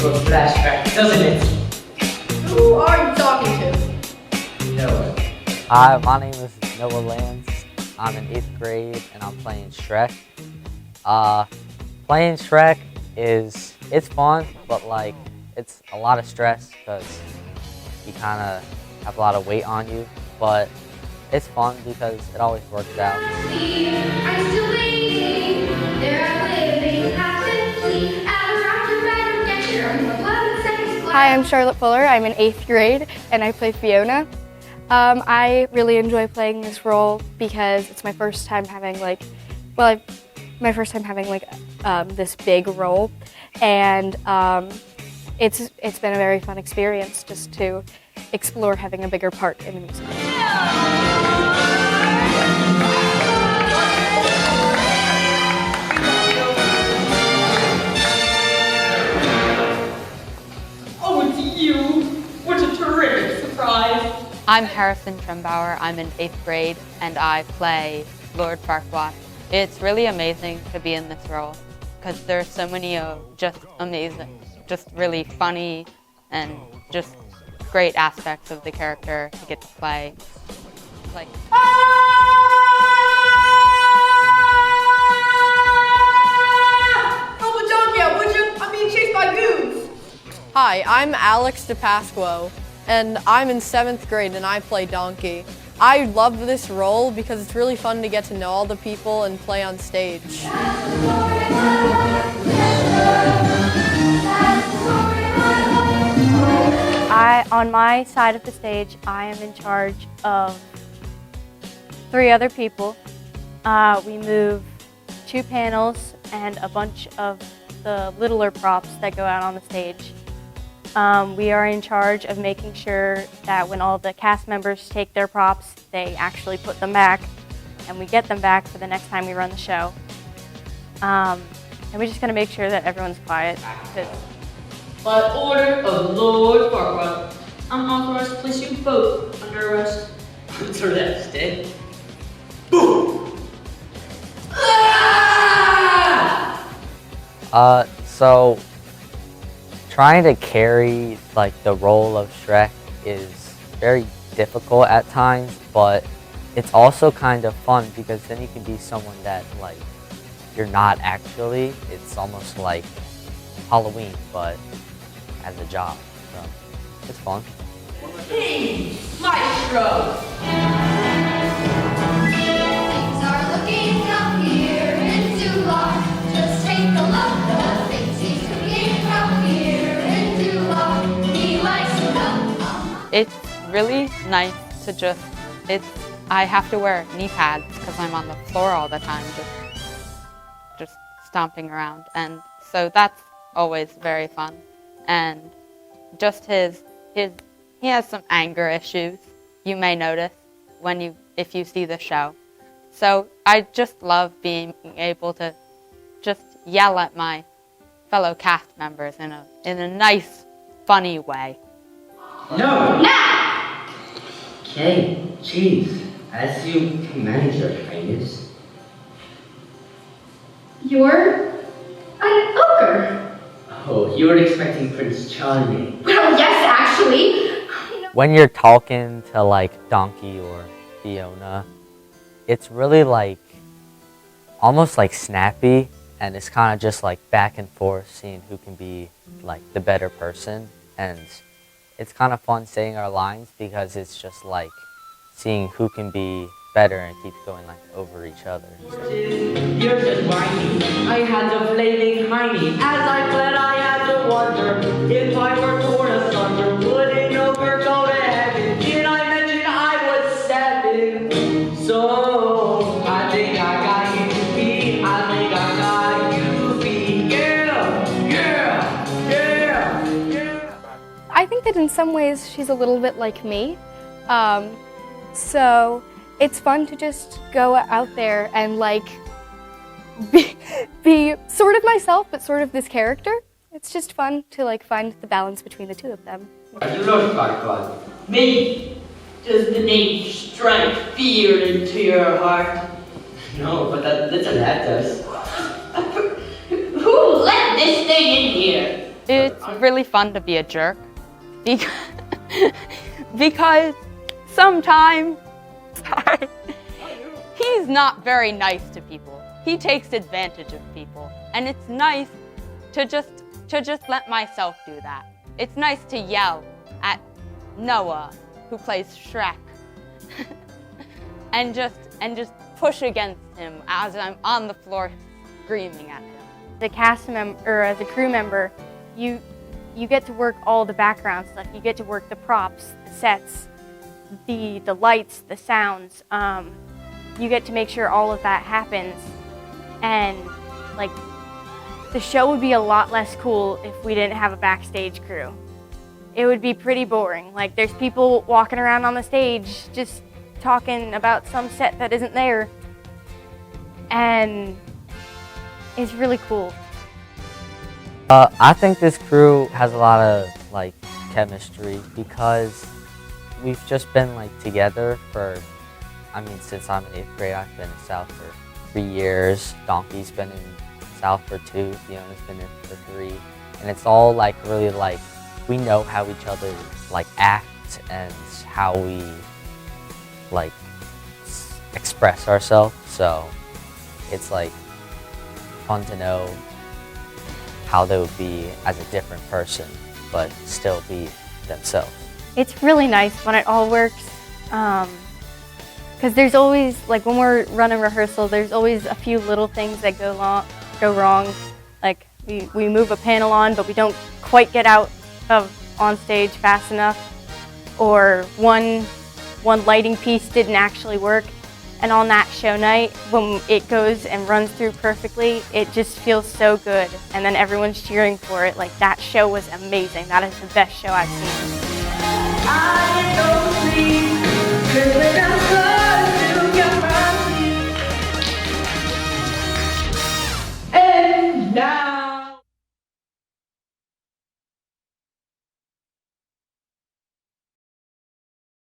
into a flashback, doesn't it? Who are you talking to? Noah. Hi, my name is Noah Lance. I'm in 8th grade and I'm playing Shrek. Playing Shrek it's fun, but like it's a lot of stress because you kind of have a lot of weight on you, but it's fun because it always works out. Hi, I'm Charlotte Fuller. I'm in 8th grade and I play Fiona. I really enjoy playing this role because it's my first time having this big role, and it's been a very fun experience just to explore having a bigger part in the musical. Oh, it's you! What a terrific surprise! I'm Harrison Trumbauer. I'm in 8th grade and I play Lord Farquaad. It's really amazing to be in this role because there's so many just amazing, just really funny and just great aspects of the character to get to play. Like, Help a donkey out, would you? I'm being chased by goons! Hi, I'm Alex DePasquo, and I'm in 7th grade and I play Donkey. I love this role because it's really fun to get to know all the people and play on stage. On my side of the stage, I am in charge of 3 other people. We move 2 panels and a bunch of the littler props that go out on the stage. We are in charge of making sure that when all the cast members take their props, they actually put them back, and we get them back for the next time we run the show. And we're just going to make sure that everyone's quiet. By order of Lord Farquaad, I'm authorized to place you both under arrest. Who's arrested? So trying to carry like the role of Shrek is very difficult at times, but it's also kind of fun because then you can be someone that like you're not actually. It's almost like Halloween, but as a job. So it's fun. Hey, Maestro! Things are looking up here into life. Just take a look. The things seem to be up here into life. He likes to come. it's really nice to I have to wear knee pads because I'm on the floor all the time, just stomping around, and so that's always very fun. And just he has some anger issues, you may notice if you see the show. So I just love being able to just yell at my fellow cast members in a nice, funny way. No! Now! Okay, jeez. As you can manage, Your Highness. You're an ogre. Oh, you were expecting Prince Charming. Well, yes, actually. When you're talking to like Donkey or Fiona, it's really like almost like snappy, and it's kind of just like back and forth, seeing who can be like the better person. And it's kind of fun saying our lines because it's just like seeing who can be better and keep going like over each other. So. You're just whiny. I had the flaming hiney. As I fled, I had to wonder if I were torn asunder, would an ogre go to heaven? Did I mention I was 7? So I think I got you to be. I think I got you to be. Yeah, yeah, yeah, yeah. I think that in some ways she's a little bit like me. So it's fun to just go out there and like be sort of myself, but sort of this character. It's just fun to like find the balance between the two of them. You Lord Farquaad. Me? Does the name strike fear into your heart? No, but that's what that does. Who let this thing in here? It's really fun to be a jerk because sometimes he's not very nice to people. He takes advantage of people, and it's nice to just let myself do that. It's nice to yell at Noah, who plays Shrek, and just push against him as I'm on the floor screaming at him. The cast member, or as a crew member, you get to work all the background stuff. You get to work the props, the sets, the lights, the sounds. You get to make sure all of that happens. And like, the show would be a lot less cool if we didn't have a backstage crew. It would be pretty boring. Like, there's people walking around on the stage just talking about some set that isn't there. And it's really cool. I think this crew has a lot of like chemistry because we've just been like together for, since I'm in 8th grade. I've been in South for 3 years. Donkey's been in South for 2. Fiona's been in for 3. And it's all like really like, we know how each other like act and how we like express ourselves. So it's like fun to know how they would be as a different person, but still be themselves. It's really nice when it all works, because there's always, like when we're running rehearsal, there's always a few little things that go wrong. Like we move a panel on, but we don't quite get out of on stage fast enough, or one lighting piece didn't actually work. And on that show night, when it goes and runs through perfectly, it just feels so good. And then everyone's cheering for it. Like, that show was amazing. That is the best show I've seen. I don't see, 'cause when I'm